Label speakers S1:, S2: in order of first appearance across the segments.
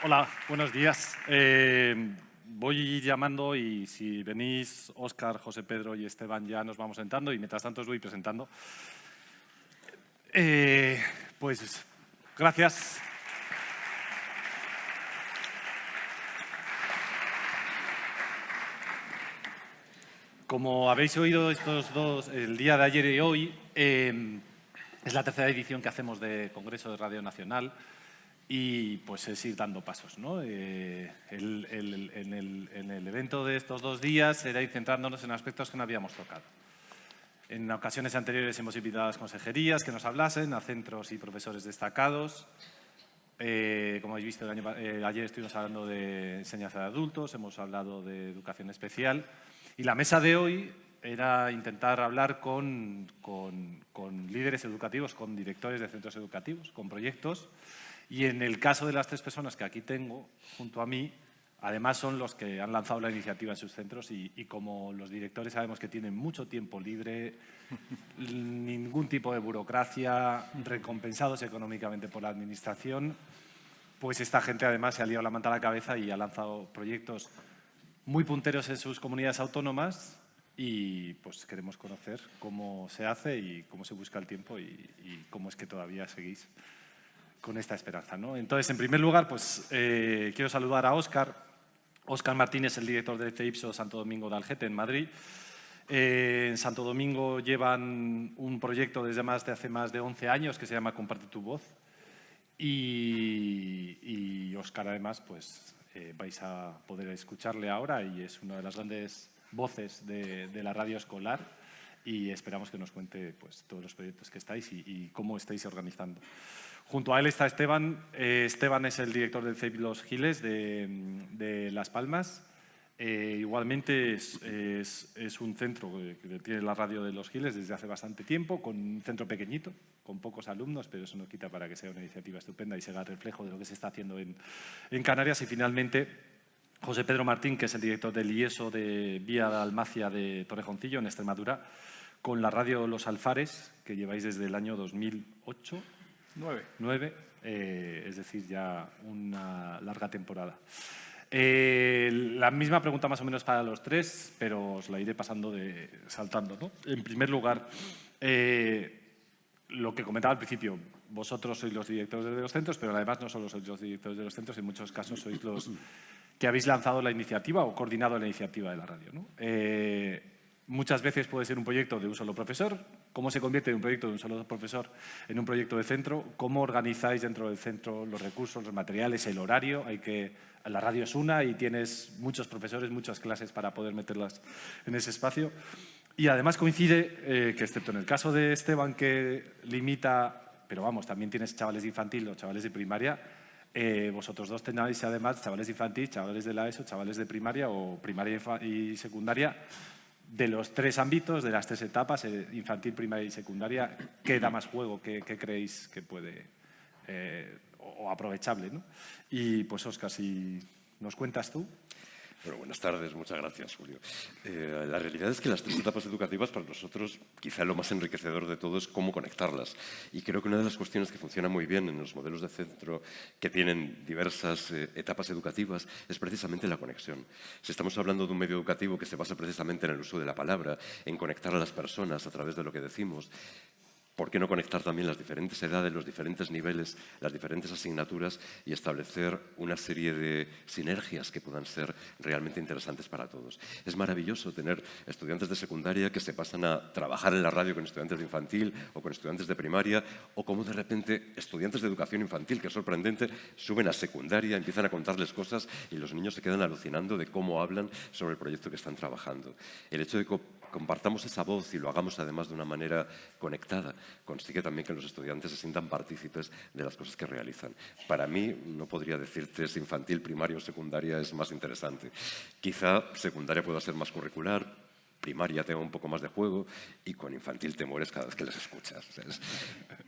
S1: Hola, buenos días. Voy llamando y si venís Óscar, José Pedro y Esteban ya nos vamos sentando y mientras tanto os voy presentando. Pues gracias. Como habéis oído estos dos, el día de ayer y hoy, es la tercera edición que hacemos de Congreso de Radio Nacional y pues es ir dando pasos, ¿no? En el evento de estos 2 días era ir centrándonos en aspectos que no habíamos tocado. En ocasiones anteriores hemos invitado a las consejerías que nos hablasen, a centros y profesores destacados. Como habéis visto, ayer estuvimos hablando de enseñanza de adultos, hemos hablado de educación especial. Y la mesa de hoy era intentar hablar con líderes educativos, con directores de centros educativos, con proyectos. Y en el caso de las tres personas que aquí tengo junto a mí, además son los que han lanzado la iniciativa en sus centros y como los directores sabemos que tienen mucho tiempo libre, ningún tipo de burocracia, recompensados económicamente por la administración, pues esta gente además se ha liado la manta a la cabeza y ha lanzado proyectos muy punteros en sus comunidades autónomas y pues queremos conocer cómo se hace y cómo se busca el tiempo y cómo es que todavía seguís con esta esperanza, ¿no? Entonces, en primer lugar, pues quiero saludar a Óscar. Óscar Martínez, el director de CEIPSO Santo Domingo de Algete, en Madrid. En Santo Domingo llevan un proyecto desde hace más de 11 años que se llama Comparte tu voz. Y Óscar, además, pues vais a poder escucharle ahora y es una de las grandes voces de la radio escolar y esperamos que nos cuente pues, todos los proyectos que estáis y cómo estáis organizando. Junto a él está Esteban. Esteban es el director del CEIP Los Giles de Las Palmas. Igualmente es un centro que tiene la radio de Los Giles desde hace bastante tiempo, con un centro pequeñito, con pocos alumnos, pero eso no quita para que sea una iniciativa estupenda y sea el reflejo de lo que se está haciendo en Canarias. Y finalmente, José Pedro Martín, que es el director del IESO de Vía de Almacia de Torrejoncillo, en Extremadura, con la radio Los Alfares, que lleváis desde el año 2008. 9, es decir, ya una larga temporada. La misma pregunta más o menos para los tres, pero os la iré pasando saltando, ¿no? En primer lugar, lo que comentaba al principio, vosotros sois los directores de los centros, pero además no solo sois los directores de los centros, en muchos casos sois los que habéis lanzado la iniciativa o coordinado la iniciativa de la radio, ¿no? Muchas veces puede ser un proyecto de un solo profesor. ¿Cómo se convierte de un proyecto de un solo profesor en un proyecto de centro? ¿Cómo organizáis dentro del centro los recursos, los materiales, el horario? La radio es una y tienes muchos profesores, muchas clases para poder meterlas en ese espacio. Y además coincide que, excepto en el caso de Esteban, que limita, pero vamos, también tienes chavales de infantil o chavales de primaria, vosotros dos tenéis además chavales de infantil, chavales de la ESO, chavales de primaria o primaria y secundaria. De los tres ámbitos, de las tres etapas, infantil, primaria y secundaria, ¿qué da más juego? ¿Qué creéis que puede o aprovechable, ¿no? Y pues, Óscar, si nos cuentas tú.
S2: Bueno, buenas tardes, muchas gracias, Julio. La realidad es que las tres etapas educativas para nosotros, quizá lo más enriquecedor de todo es cómo conectarlas. Y creo que una de las cuestiones que funciona muy bien en los modelos de centro que tienen diversas etapas educativas es precisamente la conexión. Si estamos hablando de un medio educativo que se basa precisamente en el uso de la palabra, en conectar a las personas a través de lo que decimos, ¿por qué no conectar también las diferentes edades, los diferentes niveles, las diferentes asignaturas y establecer una serie de sinergias que puedan ser realmente interesantes para todos? Es maravilloso tener estudiantes de secundaria que se pasan a trabajar en la radio con estudiantes de infantil o con estudiantes de primaria, o como de repente estudiantes de educación infantil, que es sorprendente, suben a secundaria, empiezan a contarles cosas y los niños se quedan alucinando de cómo hablan sobre el proyecto que están trabajando. El hecho de que compartamos esa voz y lo hagamos además de una manera conectada consigue también que los estudiantes se sientan partícipes de las cosas que realizan. Para mí, no podría decirte si infantil, primaria o secundaria es más interesante. Quizá secundaria pueda ser más curricular, primaria tenga un poco más de juego y con infantil te mueres cada vez que les escuchas, ¿sabes?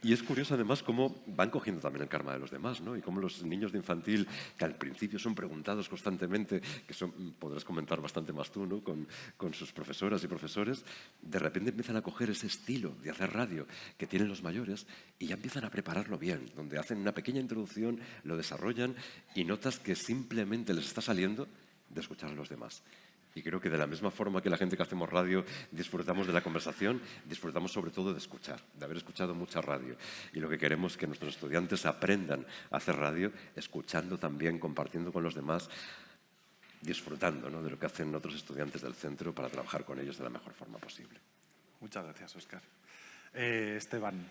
S2: Y es curioso además cómo van cogiendo también el karma de los demás, ¿no? Y cómo los niños de infantil, que al principio son preguntados constantemente, que son, podrás comentar bastante más tú, ¿no? Con sus profesoras y profesores, de repente empiezan a coger ese estilo de hacer radio que tienen los mayores y ya empiezan a prepararlo bien, donde hacen una pequeña introducción, lo desarrollan y notas que simplemente les está saliendo de escuchar a los demás. Y creo que de la misma forma que la gente que hacemos radio disfrutamos de la conversación, disfrutamos sobre todo de escuchar, de haber escuchado mucha radio. Y lo que queremos es que nuestros estudiantes aprendan a hacer radio, escuchando también, compartiendo con los demás, disfrutando, ¿no?, de lo que hacen otros estudiantes del centro para trabajar con ellos de la mejor forma posible.
S1: Muchas gracias, Óscar. Esteban,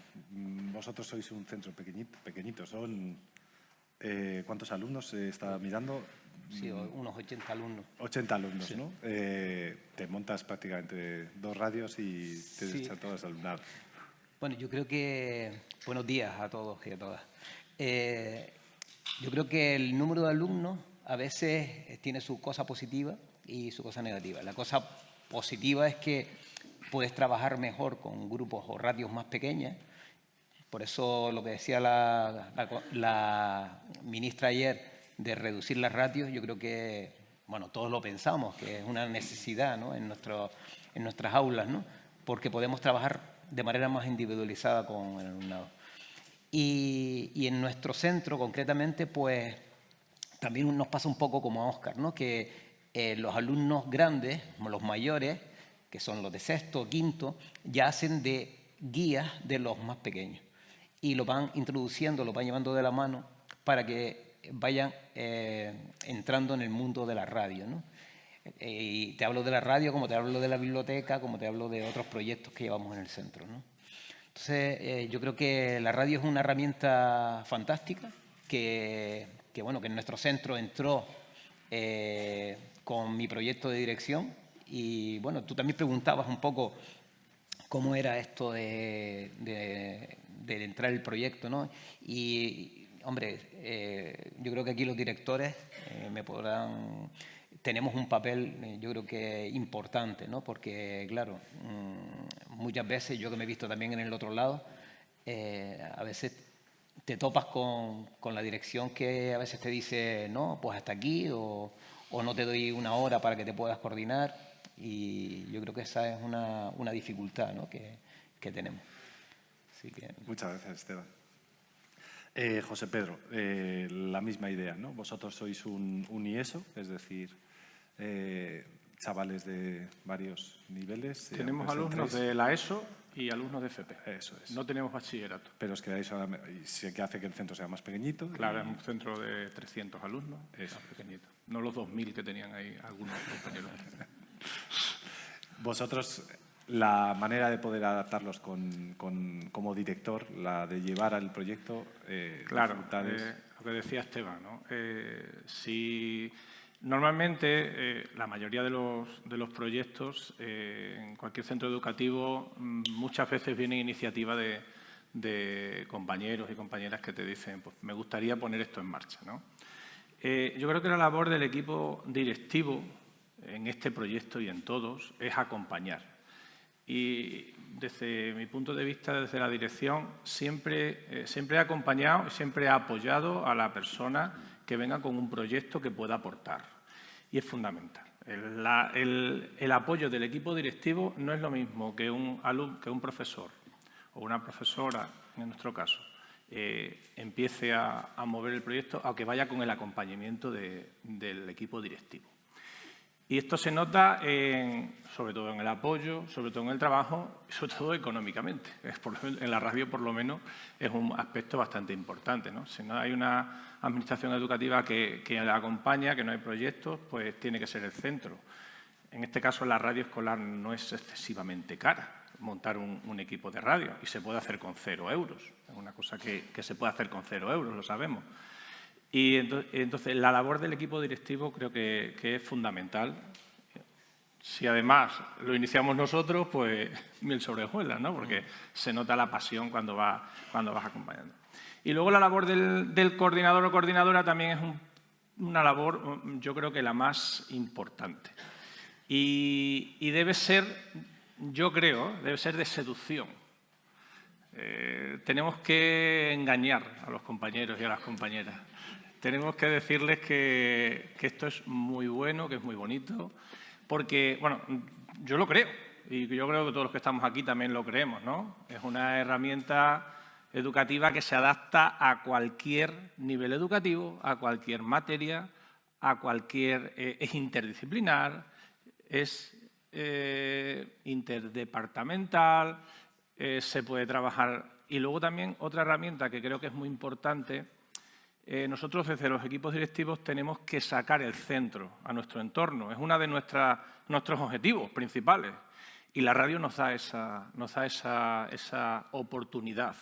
S1: vosotros sois un centro pequeñito. ¿Cuántos alumnos se está mirando?
S3: Sí, unos 80 alumnos.
S1: 80 alumnos,
S3: sí.
S1: ¿no? Te montas prácticamente 2 radios y te
S3: Sí.
S1: echan todas al alumnado.
S3: Bueno, yo creo que... Buenos días a todos y a todas. Yo creo que el número de alumnos a veces tiene su cosa positiva y su cosa negativa. La cosa positiva es que puedes trabajar mejor con grupos o radios más pequeñas. Por eso lo que decía la ministra ayer de reducir las ratios, yo creo que, bueno, todos lo pensamos, que es una necesidad, ¿no?, en nuestras aulas, ¿no?, porque podemos trabajar de manera más individualizada con el alumnado. Y en nuestro centro, concretamente, pues también nos pasa un poco como a Óscar, ¿no?, que los alumnos grandes, los mayores, que son los de sexto, quinto, ya hacen de guías de los más pequeños y lo van introduciendo, lo van llevando de la mano para que vayan entrando en el mundo de la radio, ¿no? Y te hablo de la radio como te hablo de la biblioteca, como te hablo de otros proyectos que llevamos en el centro, ¿no? Entonces, yo creo que la radio es una herramienta fantástica que en nuestro centro entró con mi proyecto de dirección. Y bueno, tú también preguntabas un poco cómo era esto de entrar el proyecto, ¿no? Y, hombre, yo creo que aquí los directores tenemos un papel, yo creo que importante, ¿no? Porque, claro, muchas veces, yo que me he visto también en el otro lado, a veces te topas con la dirección que a veces te dice, no, pues hasta aquí, o no te doy una hora para que te puedas coordinar. Y yo creo que esa es una dificultad, ¿no?, que tenemos. Así que...
S1: Muchas gracias, Esteban. José Pedro, la misma idea, ¿no? Vosotros sois un IESO, es decir, chavales de varios niveles.
S4: Tenemos alumnos de la ESO y alumnos de FP.
S1: Eso es.
S4: No tenemos bachillerato.
S1: Pero os quedáis ahora, y sé que hace que el centro sea más pequeñito.
S4: Claro, es un centro de 300 alumnos,
S1: Eso
S4: más pequeñito. No los 2.000 que tenían ahí algunos compañeros.
S1: Vosotros, la manera de poder adaptarlos como director, la de llevar al proyecto,
S4: Claro,
S1: dificultades.
S4: lo que decía Esteban, ¿no? Si normalmente la mayoría de los proyectos en cualquier centro educativo muchas veces viene iniciativa de compañeros y compañeras que te dicen, pues me gustaría poner esto en marcha, ¿no? Yo creo que la labor del equipo directivo en este proyecto y en todos es acompañar. Y desde mi punto de vista, desde la dirección, siempre he acompañado y siempre he apoyado a la persona que venga con un proyecto que pueda aportar. Y es fundamental. El apoyo del equipo directivo no es lo mismo que un profesor o una profesora, en nuestro caso, empiece a mover el proyecto, aunque vaya con el acompañamiento del equipo directivo. Y esto se nota sobre todo en el apoyo, sobre todo en el trabajo y sobre todo económicamente. En la radio, por lo menos, es un aspecto bastante importante, ¿no? Si no hay una administración educativa que la acompaña, que no hay proyectos, pues tiene que ser el centro. En este caso, la radio escolar no es excesivamente cara montar un equipo de radio y se puede hacer con 0 euros. Es una cosa que se puede hacer con 0 euros, lo sabemos. Y entonces la labor del equipo directivo creo que es fundamental. Si además lo iniciamos nosotros, pues miel sobre hojuelas, ¿no? Porque se nota la pasión cuando vas acompañando. Y luego la labor del coordinador o coordinadora también es una labor, yo creo que la más importante. Y debe ser, yo creo, debe ser de seducción. Tenemos que engañar a los compañeros y a las compañeras. Tenemos que decirles que esto es muy bueno, que es muy bonito, porque, bueno, yo lo creo, y yo creo que todos los que estamos aquí también lo creemos, ¿no? Es una herramienta educativa que se adapta a cualquier nivel educativo, a cualquier materia, a cualquier... es interdisciplinar, es interdepartamental, se puede trabajar. Y luego también otra herramienta que creo que es muy importante, nosotros desde los equipos directivos tenemos que sacar el centro a nuestro entorno. Es uno de nuestros objetivos principales. Y la radio nos da esa oportunidad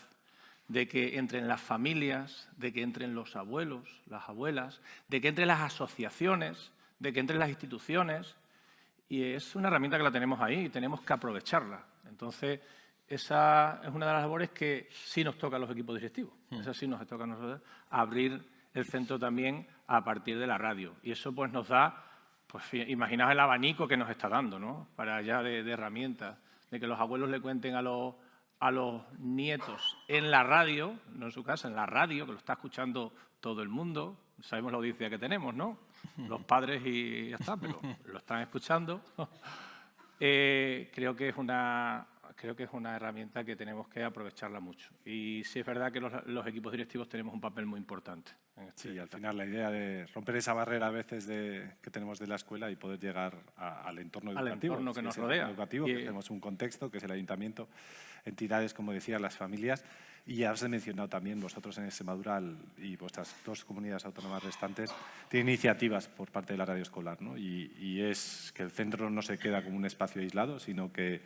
S4: de que entren las familias, de que entren los abuelos, las abuelas, de que entren las asociaciones, de que entren las instituciones. Y es una herramienta que la tenemos ahí y tenemos que aprovecharla. Entonces, esa es una de las labores que sí nos toca a los equipos directivos. Esa sí nos toca a nosotros, abrir el centro también a partir de la radio. Y eso pues nos da, pues imaginaos el abanico que nos está dando, ¿no? Para allá de herramientas, de que los abuelos le cuenten a los nietos en la radio, no en su casa, en la radio, que lo está escuchando todo el mundo. Sabemos la audiencia que tenemos, ¿no? Los padres y ya está, pero lo están escuchando. Creo que es una herramienta que tenemos que aprovecharla mucho. Y sí es verdad que los equipos directivos tenemos un papel muy importante.
S1: Sí, al final la idea de romper esa barrera a veces que tenemos de la escuela y poder llegar al entorno educativo.
S4: Al entorno que nos
S1: el
S4: rodea.
S1: entorno educativo, que tenemos un contexto, que es el ayuntamiento, entidades, como decía, las familias. Y ya os he mencionado también, vosotros en Extremadura y vuestras 2 comunidades autónomas restantes tienen iniciativas por parte de la radio escolar, ¿no? Y es que el centro no se queda como un espacio aislado, sino que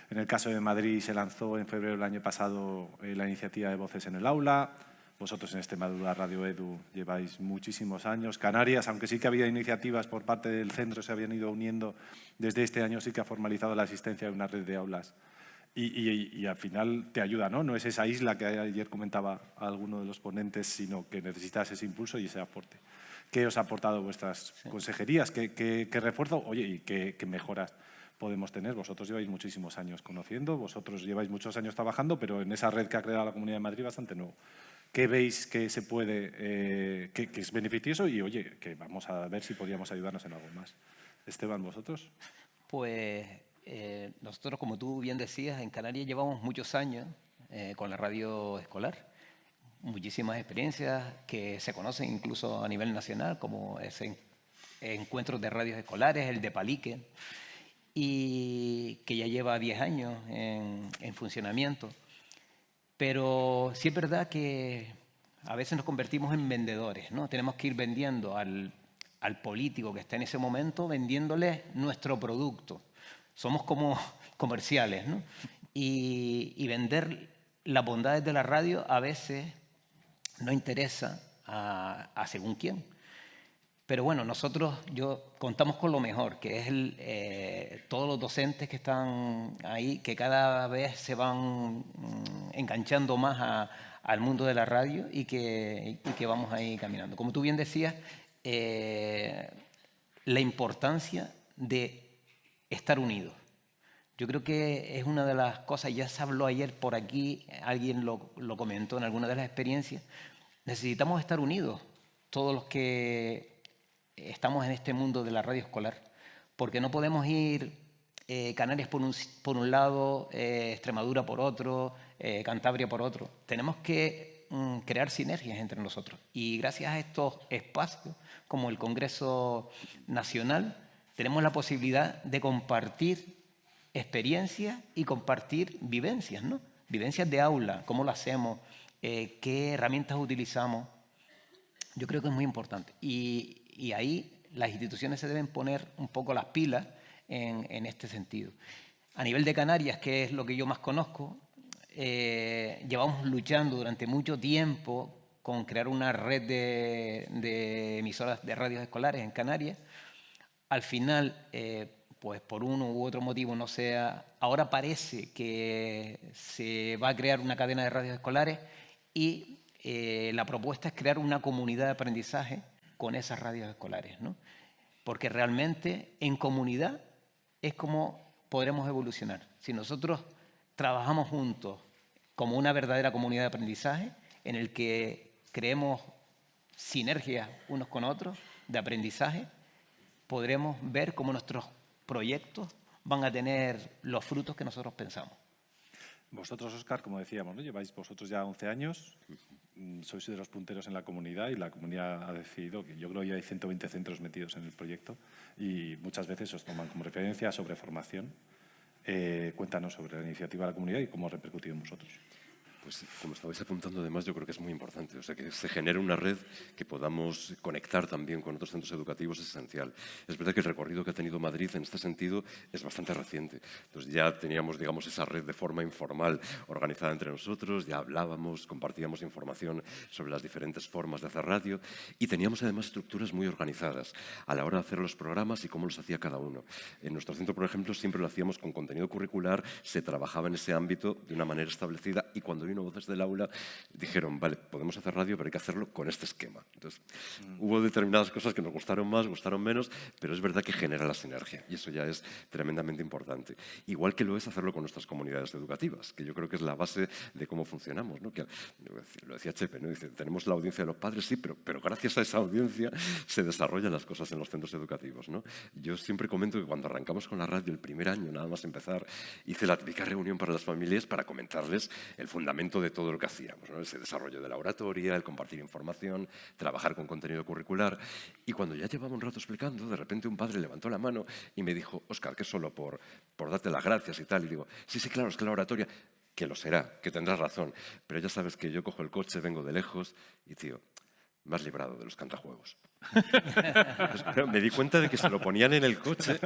S1: en el caso de Madrid se lanzó en febrero del año pasado la iniciativa de Voces en el Aula. Vosotros en Extremadura, Radio Edu, lleváis muchísimos años. Canarias, aunque sí que había iniciativas por parte del centro, se habían ido uniendo. Desde este año sí que ha formalizado la existencia de una red de aulas. Y al final te ayuda, ¿no? No es esa isla que ayer comentaba alguno de los ponentes, sino que necesitas ese impulso y ese aporte. ¿Qué os ha aportado vuestras consejerías? ¿Qué refuerzo? Oye, ¿y qué mejoras podemos tener? Vosotros lleváis muchísimos años conociendo, vosotros lleváis muchos años trabajando, pero en esa red que ha creado la Comunidad de Madrid bastante nuevo. ¿Qué veis que se puede, que es beneficioso? Y, oye, que vamos a ver si podríamos ayudarnos en algo más. Esteban, ¿vosotros?
S3: Pues nosotros, como tú bien decías, en Canarias llevamos muchos años con la radio escolar. Muchísimas experiencias que se conocen incluso a nivel nacional, como ese encuentros de radios escolares, el de Palique, y que ya lleva 10 años en funcionamiento. Pero sí es verdad que a veces nos convertimos en vendedores, ¿no? Tenemos que ir vendiendo al político que está en ese momento, vendiéndole nuestro producto. Somos como comerciales, ¿no? Y vender las bondades de la radio a veces no interesa a según quién. Pero bueno, contamos con lo mejor, que es todos los docentes que están ahí, que cada vez se van enganchando más al mundo de la radio y que vamos ahí caminando. Como tú bien decías, la importancia de estar unidos. Yo creo que es una de las cosas, ya se habló ayer por aquí, alguien lo comentó en alguna de las experiencias, necesitamos estar unidos, todos los que estamos en este mundo de la radio escolar, porque no podemos ir Canarias por un lado, Extremadura por otro, Cantabria por otro. Tenemos que crear sinergias entre nosotros. Y gracias a estos espacios, como el Congreso Nacional, tenemos la posibilidad de compartir experiencias y compartir vivencias, ¿no? Vivencias de aula, cómo lo hacemos, qué herramientas utilizamos. Yo creo que es muy importante. Y ahí las instituciones se deben poner un poco las pilas en este sentido. A nivel de Canarias, que es lo que yo más conozco, llevamos luchando durante mucho tiempo con crear una red de emisoras de radios escolares en Canarias. Al final, pues por uno u otro motivo, no sea, ahora parece que se va a crear una cadena de radios escolares y la propuesta es crear una comunidad de aprendizaje con esas radios escolares, ¿no? Porque realmente en comunidad es cómo podremos evolucionar. Si nosotros trabajamos juntos como una verdadera comunidad de aprendizaje en el que creemos sinergias unos con otros de aprendizaje, podremos ver cómo nuestros proyectos van a tener los frutos que nosotros pensamos.
S1: Vosotros, Óscar, como decíamos, ¿no? Lleváis vosotros ya 11 años, sois de los punteros en la comunidad y la comunidad ha decidido que yo creo que ya hay 120 centros metidos en el proyecto y muchas veces os toman como referencia sobre formación. Cuéntanos sobre la iniciativa de la comunidad y cómo ha repercutido en vosotros.
S2: Pues como estabais apuntando, además, yo creo que es muy importante. O sea, que se genere una red que podamos conectar también con otros centros educativos es esencial. Es verdad que el recorrido que ha tenido Madrid en este sentido es bastante reciente. Entonces ya teníamos, digamos, esa red de forma informal organizada entre nosotros, ya hablábamos, compartíamos información sobre las diferentes formas de hacer radio y teníamos además estructuras muy organizadas a la hora de hacer los programas y cómo los hacía cada uno. En nuestro centro, por ejemplo, siempre lo hacíamos con contenido curricular, se trabajaba en ese ámbito de una manera establecida y cuando vino Voces del Aula dijeron, vale, podemos hacer radio, pero hay que hacerlo con este esquema. Entonces, hubo determinadas cosas que nos gustaron más, gustaron menos, pero es verdad que genera la sinergia y eso ya es tremendamente importante. Igual que lo es hacerlo con nuestras comunidades educativas, que yo creo que es la base de cómo funcionamos, ¿no? Que, lo decía Chepe, ¿no? Dice, tenemos la audiencia de los padres, sí, pero gracias a esa audiencia se desarrollan las cosas en los centros educativos, ¿no? Yo siempre comento que cuando arrancamos con la radio el primer año, nada más empezar, hice la típica reunión para las familias para comentarles el fundamento de todo lo que hacíamos, ¿no? Ese desarrollo de la oratoria, el compartir información, trabajar con contenido curricular. Y cuando ya llevaba un rato explicando, de repente un padre levantó la mano y me dijo, Óscar, que es solo por darte las gracias y tal. Y digo, sí, claro, es que la oratoria, que lo será, que tendrás razón, pero ya sabes que yo cojo el coche, vengo de lejos y, tío, me has librado de los cantajuegos. Pues, me di cuenta de que se lo ponían en el coche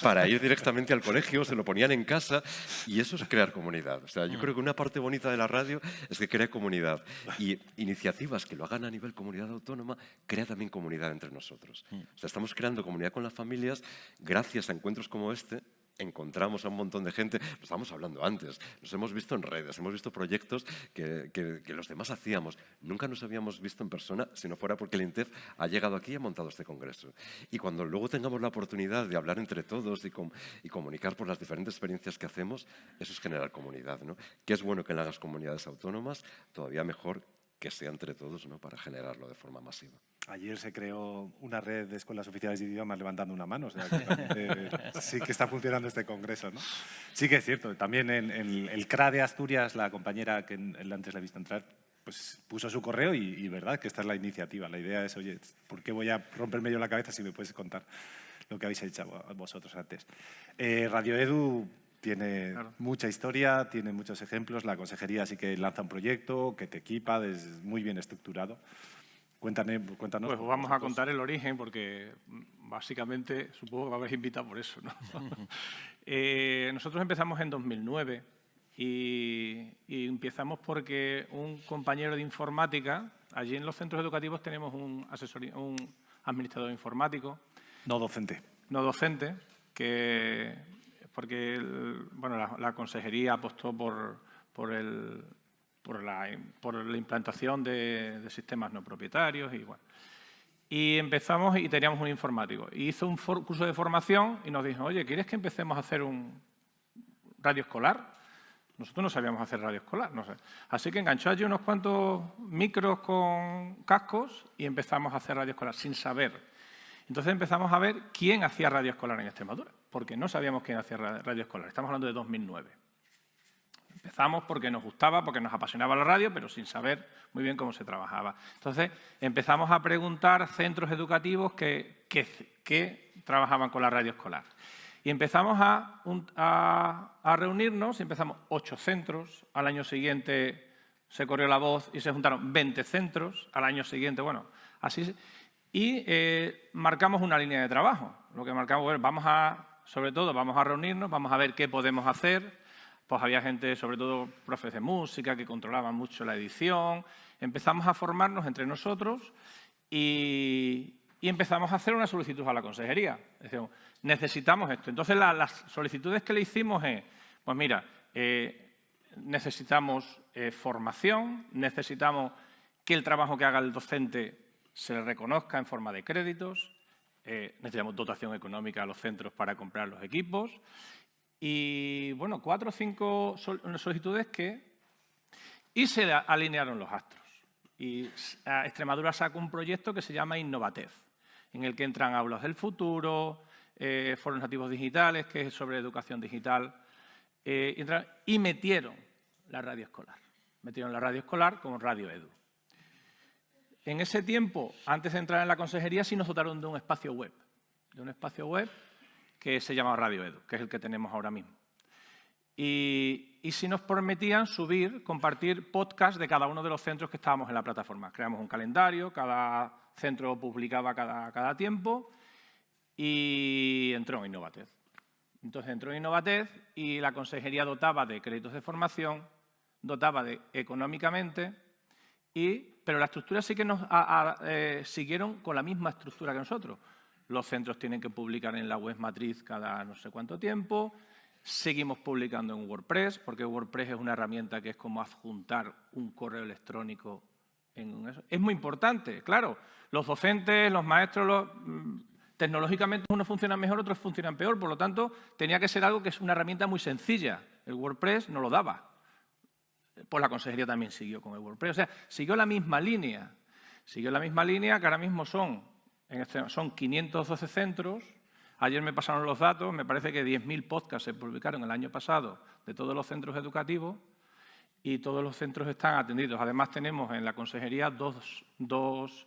S2: para ir directamente al colegio, se lo ponían en casa y eso es crear comunidad. O sea, yo creo que una parte bonita de la radio es que crea comunidad y iniciativas que lo hagan a nivel comunidad autónoma crea también comunidad entre nosotros. O sea, estamos creando comunidad con las familias gracias a encuentros como este. Encontramos a un montón de gente, lo estábamos hablando antes, nos hemos visto en redes, hemos visto proyectos que los demás hacíamos. Nunca nos habíamos visto en persona si no fuera porque el INTEF ha llegado aquí y ha montado este congreso. Y cuando luego tengamos la oportunidad de hablar entre todos y comunicar por las diferentes experiencias que hacemos, eso es generar comunidad, ¿no? Que es bueno que en las comunidades autónomas, todavía mejor que sea entre todos, ¿no? Para generarlo de forma masiva.
S1: Ayer se creó una red de escuelas oficiales de idiomas levantando una mano, o sea, que sí que está funcionando este congreso, ¿no? Sí que es cierto, también en el CRA de Asturias, la compañera que antes la he visto entrar, pues puso su correo y verdad que esta es la iniciativa. La idea es, oye, ¿por qué voy a romperme yo la cabeza si me puedes contar lo que habéis hecho vosotros antes? Radio Edu tiene mucha historia, tiene muchos ejemplos. La consejería sí que lanza un proyecto que te equipa, es muy bien estructurado. Cuéntanos.
S4: Pues vamos a contar el origen porque básicamente supongo que me habéis invitado por eso, ¿no? Nosotros empezamos en 2009 y empezamos porque un compañero de informática, allí en los centros educativos tenemos un administrador informático.
S1: No docente.
S4: No docente, porque bueno, la consejería apostó por la implantación de sistemas no propietarios y bueno. Y empezamos y teníamos un informático. Y hizo un curso de formación y nos dijo, oye, ¿quieres que empecemos a hacer un radio escolar? Nosotros no sabíamos hacer radio escolar, no sé. Así que enganchó allí unos cuantos micros con cascos y empezamos a hacer radio escolar sin saber. Entonces empezamos a ver quién hacía radio escolar en Extremadura, porque no sabíamos quién hacía radio escolar. Estamos hablando de 2009. Empezamos porque nos gustaba, porque nos apasionaba la radio, pero sin saber muy bien cómo se trabajaba. Entonces empezamos a preguntar centros educativos que trabajaban con la radio escolar. Y empezamos a reunirnos, y empezamos 8 centros, al año siguiente se corrió la voz y se juntaron 20 centros, al año siguiente, bueno, así. Y marcamos una línea de trabajo. Lo que marcamos, bueno, sobre todo vamos a reunirnos, vamos a ver qué podemos hacer. Pues había gente, sobre todo profes de música, que controlaban mucho la edición. Empezamos a formarnos entre nosotros y empezamos a hacer una solicitud a la consejería. Decimos, necesitamos esto. Entonces, las solicitudes que le hicimos es, pues mira, necesitamos formación, necesitamos que el trabajo que haga el docente se le reconozca en forma de créditos, necesitamos dotación económica a los centros para comprar los equipos. Y, bueno, 4 o 5 solicitudes y se alinearon los astros. Y Extremadura sacó un proyecto que se llama Innovatez, en el que entran aulas del futuro, foros nativos digitales, que es sobre educación digital, y metieron la radio escolar. Metieron la radio escolar como Radio Edu. En ese tiempo, antes de entrar en la consejería, sí nos dotaron de un espacio web. Que se llama Radio Edu, que es el que tenemos ahora mismo. Y sí nos permitían compartir podcasts de cada uno de los centros que estábamos en la plataforma. Creamos un calendario, cada centro publicaba cada tiempo y entró en Innovatez. Entonces entró en Innovatez y la consejería dotaba de créditos de formación, dotaba económicamente, pero la estructura sí que nos siguieron con la misma estructura que nosotros. Los centros tienen que publicar en la web matriz cada no sé cuánto tiempo. Seguimos publicando en WordPress, porque WordPress es una herramienta que es como adjuntar un correo electrónico en eso. Es muy importante, claro. Los docentes, los maestros, tecnológicamente unos funcionan mejor, otros funcionan peor. Por lo tanto, tenía que ser algo que es una herramienta muy sencilla. El WordPress no lo daba. Pues la consejería también siguió con el WordPress. O sea, siguió la misma línea. Siguió la misma línea que ahora mismo son 512 centros. Ayer me pasaron los datos, me parece que 10.000 podcasts se publicaron el año pasado de todos los centros educativos y todos los centros están atendidos. Además, tenemos en la consejería dos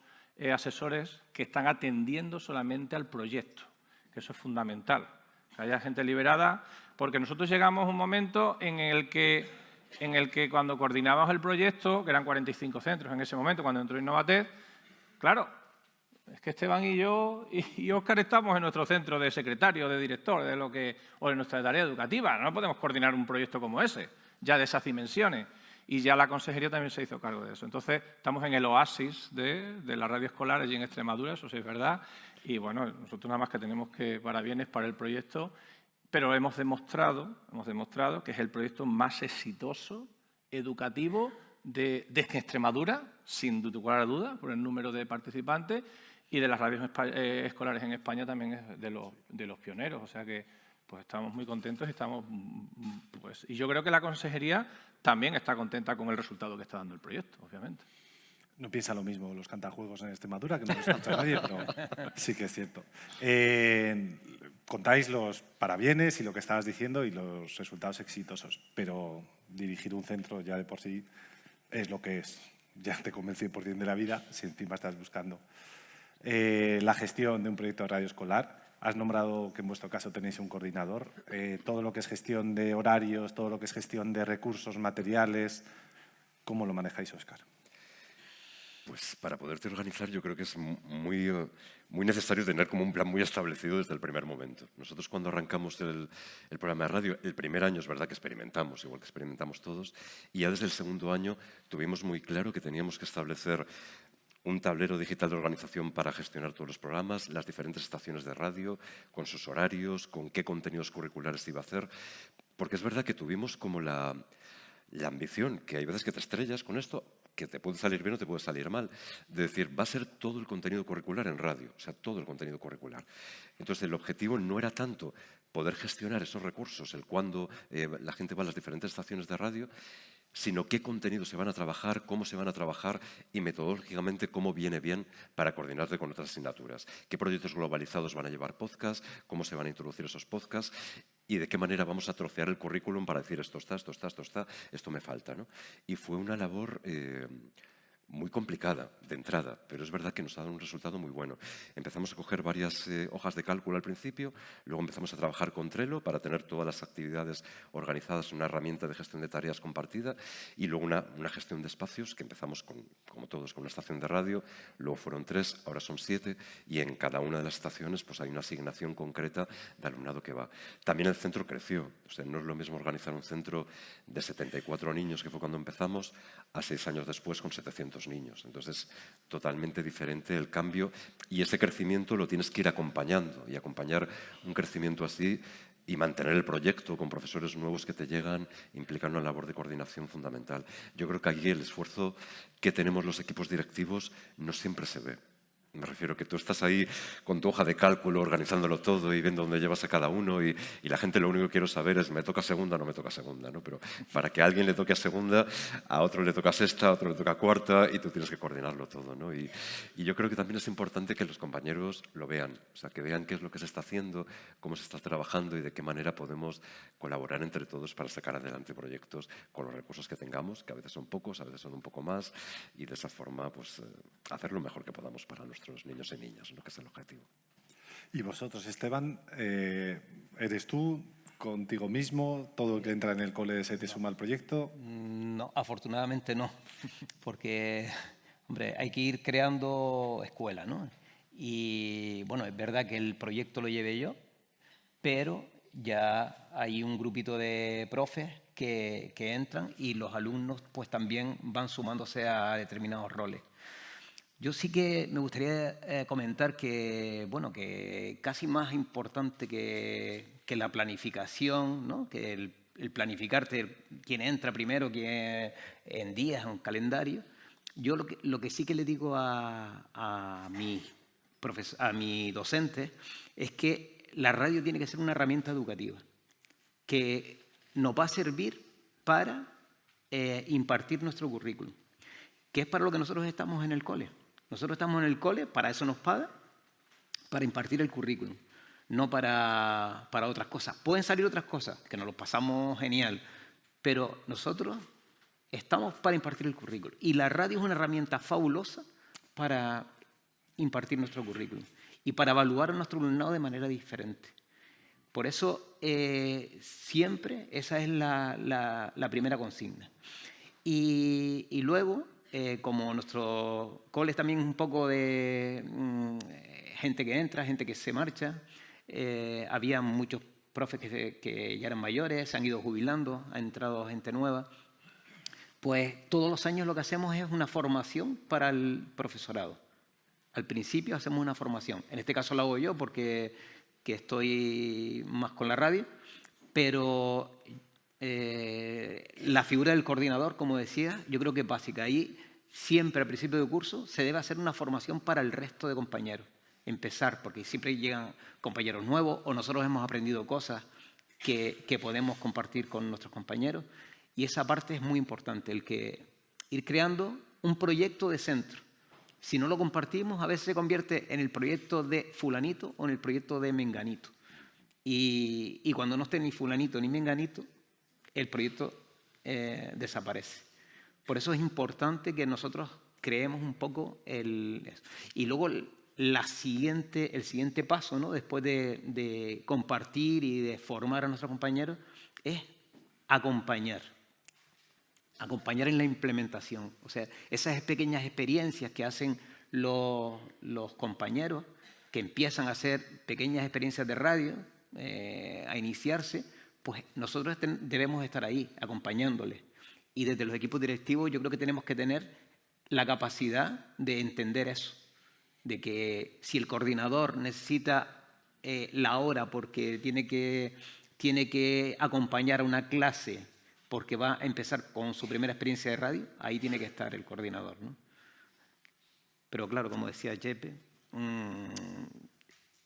S4: asesores que están atendiendo solamente al proyecto, que eso es fundamental, que haya gente liberada, porque nosotros llegamos a un momento en el que cuando coordinábamos el proyecto, que eran 45 centros en ese momento, cuando entró Innovatez, claro, es que Esteban y yo y Óscar estamos en nuestro centro de secretario, de director, o en nuestra tarea educativa. No podemos coordinar un proyecto como ese, ya de esas dimensiones. Y ya la consejería también se hizo cargo de eso. Entonces, estamos en el oasis de la radio escolar allí en Extremadura, eso sí es verdad. Y bueno, nosotros nada más que tenemos que parabienes para el proyecto, pero hemos demostrado que es el proyecto más exitoso educativo de Extremadura, sin lugar a duda, por el número de participantes, y de las radios escolares en España también es de los pioneros. O sea que pues estamos muy contentos y yo creo que la consejería también está contenta con el resultado que está dando el proyecto, obviamente.
S1: No piensa lo mismo los cantajuegos en Extremadura, que no lo escucha nadie, pero sí que es cierto. Contáis los parabienes y lo que estabas diciendo y los resultados exitosos, pero dirigir un centro ya de por sí es lo que es. Ya te convence 100% de la vida si encima estás buscando la gestión de un proyecto de radio escolar. Has nombrado que en vuestro caso tenéis un coordinador. Todo lo que es gestión de horarios, todo lo que es gestión de recursos materiales, ¿cómo lo manejáis, Óscar?
S2: Pues para poderte organizar yo creo que es muy necesario tener como un plan muy establecido desde el primer momento. Nosotros cuando arrancamos el programa de radio, el primer año es verdad que experimentamos, igual que experimentamos todos, y ya desde el segundo año tuvimos muy claro que teníamos que establecer un tablero digital de organización para gestionar todos los programas, las diferentes estaciones de radio, con sus horarios, con qué contenidos curriculares iba a hacer, porque es verdad que tuvimos como la ambición, que hay veces que te estrellas con esto, que te puede salir bien o te puede salir mal, de decir, va a ser todo el contenido curricular en radio, o sea, todo el contenido curricular. Entonces, el objetivo no era tanto poder gestionar esos recursos, el cuándo la gente va a las diferentes estaciones de radio, sino qué contenidos se van a trabajar, cómo se van a trabajar y metodológicamente cómo viene bien para coordinarse con otras asignaturas. Qué proyectos globalizados van a llevar podcasts, cómo se van a introducir esos podcasts y de qué manera vamos a trocear el currículum para decir esto está, esto me falta, ¿no? Y fue una labor muy complicada de entrada, pero es verdad que nos ha dado un resultado muy bueno. Empezamos a coger varias hojas de cálculo al principio, luego empezamos a trabajar con Trello para tener todas las actividades organizadas en una herramienta de gestión de tareas compartida y luego una gestión de espacios que empezamos como todos, con una estación de radio, luego fueron 3, ahora son 7 y en cada una de las estaciones pues hay una asignación concreta de alumnado que va. También el centro creció, o sea, no es lo mismo organizar un centro de 74 niños que fue cuando empezamos a 6 años después con 700 niños. Entonces, totalmente diferente el cambio y ese crecimiento lo tienes que ir acompañando y acompañar un crecimiento así y mantener el proyecto con profesores nuevos que te llegan implica una labor de coordinación fundamental. Yo creo que aquí el esfuerzo que tenemos los equipos directivos no siempre se ve. Me refiero que tú estás ahí con tu hoja de cálculo, organizándolo todo y viendo dónde llevas a cada uno y la gente lo único que quiere saber es ¿me toca segunda o no me toca segunda? ¿no? Pero para que a alguien le toque a segunda, a otro le toca sexta, a otro le toca cuarta y tú tienes que coordinarlo todo. ¿no? Y yo creo que también es importante que los compañeros lo vean, o sea, que vean qué es lo que se está haciendo, cómo se está trabajando y de qué manera podemos colaborar entre todos para sacar adelante proyectos con los recursos que tengamos, que a veces son pocos, a veces son un poco más, y de esa forma pues, hacer lo mejor que podamos para nuestros niños y niñas, ¿no? Que es el objetivo.
S1: Y vosotros, Esteban, ¿eres tú contigo mismo? ¿Todo el que entra en el cole se te suma al proyecto?
S3: No, afortunadamente no, porque, hombre, hay que ir creando escuela, ¿no? Y, bueno, es verdad que el proyecto lo llevé yo, pero ya hay un grupito de profes que entran y los alumnos pues también van sumándose a determinados roles. Yo sí que me gustaría comentar que, bueno, que casi más importante que la planificación, ¿no? Que el planificarte quién entra primero, quién en días, en un calendario, yo lo que sí que le digo a mi docente es que la radio tiene que ser una herramienta educativa que nos va a servir para impartir nuestro currículum, que es para lo que nosotros estamos en el cole. Nosotros estamos en el cole, para eso nos paga, para impartir el currículum, no para otras cosas. Pueden salir otras cosas, que nos lo pasamos genial, pero nosotros estamos para impartir el currículum. Y la radio es una herramienta fabulosa para impartir nuestro currículum y para evaluar a nuestro alumnado de manera diferente. Por eso, siempre esa es la primera consigna. Y luego, como nuestro cole es también un poco de gente que entra, gente que se marcha, había muchos profes que ya eran mayores, se han ido jubilando, ha entrado gente nueva. Pues todos los años lo que hacemos es una formación para el profesorado. Al principio hacemos una formación. En este caso la hago yo porque estoy más con la radio, pero la figura del coordinador, como decía, yo creo que es básica. Ahí siempre al principio de curso se debe hacer una formación para el resto de compañeros. Empezar, porque siempre llegan compañeros nuevos o nosotros hemos aprendido cosas que podemos compartir con nuestros compañeros. Y esa parte es muy importante, el que ir creando un proyecto de centro. Si no lo compartimos, a veces se convierte en el proyecto de fulanito o en el proyecto de menganito. Y cuando no esté ni fulanito ni menganito, el proyecto desaparece. Por eso es importante que nosotros creemos un poco y luego el siguiente paso, ¿no? Después de compartir y de formar a nuestros compañeros, es acompañar en la implementación. O sea, esas pequeñas experiencias que hacen los compañeros, que empiezan a hacer pequeñas experiencias de radio, a iniciarse, pues nosotros debemos estar ahí, acompañándoles. Y desde los equipos directivos yo creo que tenemos que tener la capacidad de entender eso, de que si el coordinador necesita la hora porque tiene que acompañar a una clase porque va a empezar con su primera experiencia de radio, ahí tiene que estar el coordinador, ¿no? Pero claro, como decía Chepe,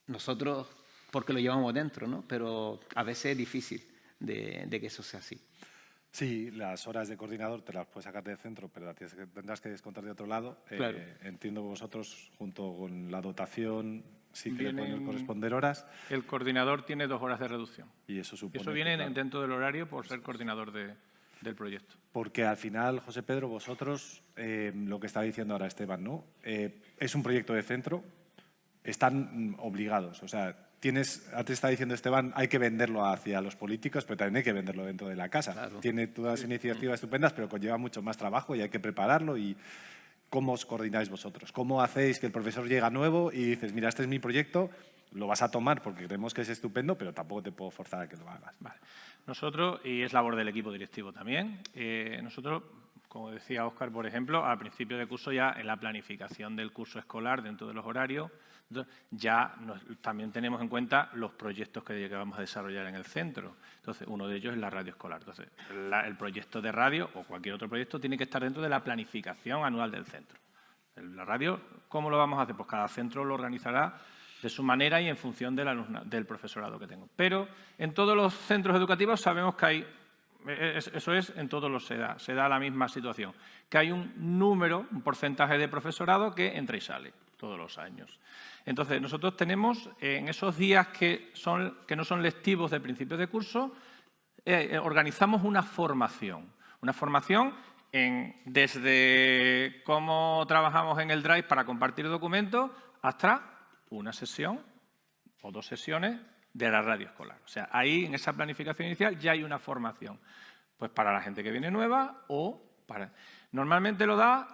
S3: nosotros, porque lo llevamos dentro, ¿no? Pero a veces es difícil de que eso sea así.
S1: Sí, las horas de coordinador te las puedes sacar del centro, pero las tendrás que descontar de otro lado.
S3: Claro.
S1: Entiendo que vosotros, junto con la dotación, sí que le pueden corresponder horas.
S4: El coordinador tiene 2 horas de reducción.
S1: Y eso supone
S4: Eso
S1: que,
S4: viene
S1: claro,
S4: dentro del horario por ser coordinador del proyecto.
S1: porque al final, José Pedro, vosotros, lo que está diciendo ahora Esteban, ¿no? Es un proyecto de centro, están obligados. O sea, antes está diciendo Esteban, hay que venderlo hacia los políticos, pero también hay que venderlo dentro de la casa.
S3: Claro.
S1: Tiene todas las iniciativas estupendas, pero conlleva mucho más trabajo y hay que prepararlo. Y ¿cómo os coordináis vosotros? ¿Cómo hacéis que el profesor llega nuevo y dices, mira, este es mi proyecto, lo vas a tomar porque creemos que es estupendo, pero tampoco te puedo forzar a que lo hagas?
S4: Vale. Nosotros, y es labor del equipo directivo también, nosotros, como decía Óscar, por ejemplo, al principio de curso ya en la planificación del curso escolar dentro de los horarios, ya también tenemos en cuenta los proyectos que vamos a desarrollar en el centro. Entonces, uno de ellos es la radio escolar. Entonces, el proyecto de radio o cualquier otro proyecto tiene que estar dentro de la planificación anual del centro. La radio, ¿cómo lo vamos a hacer? Pues cada centro lo organizará de su manera y en función del profesorado que tengo. Pero en todos los centros educativos sabemos que hay, eso es, en todos los se da la misma situación, que hay un número, un porcentaje de profesorado que entra y sale todos los años. Entonces, nosotros tenemos en esos días que no son lectivos de principio de curso, organizamos una formación desde cómo trabajamos en el Drive para compartir documentos hasta una sesión o 2 sesiones de la radio escolar. O sea, ahí en esa planificación inicial ya hay una formación, pues para la gente que viene nueva o para... Normalmente lo da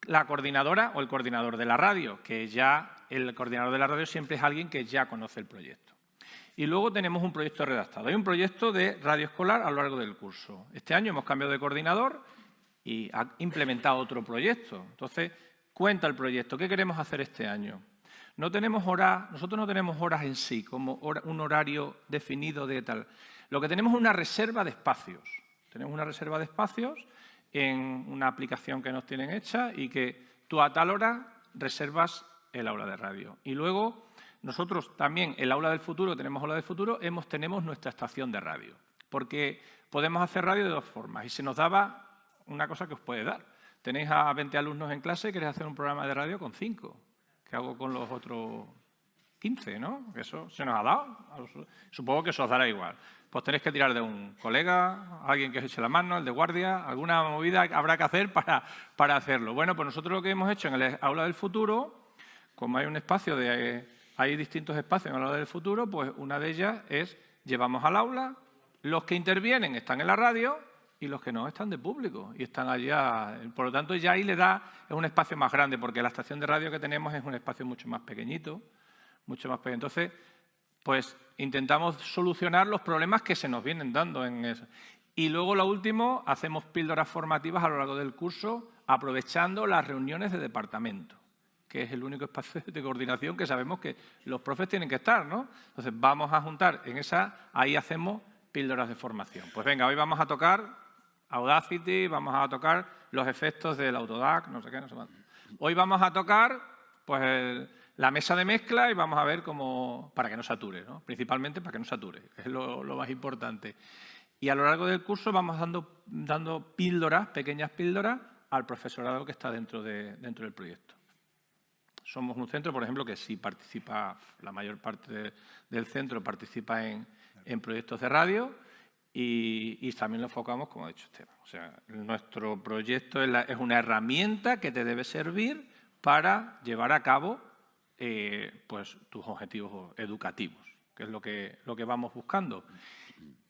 S4: la coordinadora o el coordinador de la radio, que ya el coordinador de la radio siempre es alguien que ya conoce el proyecto. Y luego tenemos un proyecto redactado. Hay un proyecto de radio escolar a lo largo del curso. Este año hemos cambiado de coordinador y ha implementado otro proyecto. Entonces, cuenta el proyecto. ¿Qué queremos hacer este año? Nosotros no tenemos horas en sí, como un horario definido de tal. Lo que tenemos es una reserva de espacios. Tenemos una reserva de espacios en una aplicación que nos tienen hecha y que tú a tal hora reservas el aula de radio. Y luego nosotros también, el aula del futuro, tenemos aula del futuro, tenemos nuestra estación de radio. Porque podemos hacer radio de 2 formas y se nos daba una cosa que os puede dar. Tenéis a 20 alumnos en clase y queréis hacer un programa de radio con 5. ¿Qué hago con los otros 15, no? Eso se nos ha dado. Supongo que eso os dará igual. Pues tenéis que tirar de un colega, alguien que os eche la mano, el de guardia, alguna movida habrá que hacer para hacerlo. Bueno, pues nosotros lo que hemos hecho en el aula del futuro, como hay un espacio hay distintos espacios en el aula del futuro, pues una de ellas es llevamos al aula, los que intervienen están en la radio y los que no están de público y están allá. Por lo tanto, ya ahí es un espacio más grande, porque la estación de radio que tenemos es un espacio mucho más pequeñito, mucho más pequeño. Entonces, pues intentamos solucionar los problemas que se nos vienen dando en eso. Y luego, lo último, hacemos píldoras formativas a lo largo del curso, aprovechando las reuniones de departamento, que es el único espacio de coordinación que sabemos que los profes tienen que estar, ¿no? Entonces, vamos a juntar ahí hacemos píldoras de formación. Pues venga, hoy vamos a tocar Audacity, vamos a tocar los efectos del Autodac, no sé qué, no sé cuánto. Hoy vamos a tocar pues la mesa de mezcla y vamos a ver cómo, para que no sature, ¿no? Principalmente para que no sature, que es lo más importante. Y a lo largo del curso vamos dando píldoras, pequeñas píldoras, al profesorado que está dentro del proyecto. Somos un centro, por ejemplo, que sí participa, la mayor parte del centro participa en proyectos de radio y también lo enfocamos, como ha dicho Esteban. O sea, nuestro proyecto es una herramienta que te debe servir para llevar a cabo pues, tus objetivos educativos, que es lo que vamos buscando.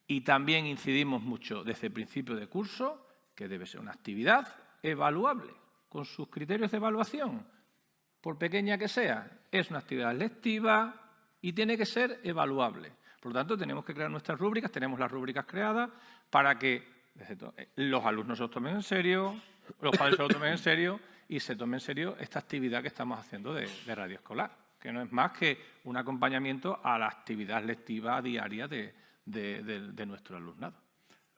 S4: Y también incidimos mucho desde el principio de curso que debe ser una actividad evaluable, con sus criterios de evaluación, por pequeña que sea. Es una actividad lectiva y tiene que ser evaluable. Por lo tanto, tenemos que crear nuestras rúbricas, tenemos las rúbricas creadas para que los alumnos se lo tomen en serio, los padres se lo tomen en serio y se tomen en serio esta actividad que estamos haciendo de radio escolar, que no es más que un acompañamiento a la actividad lectiva diaria de nuestro alumnado.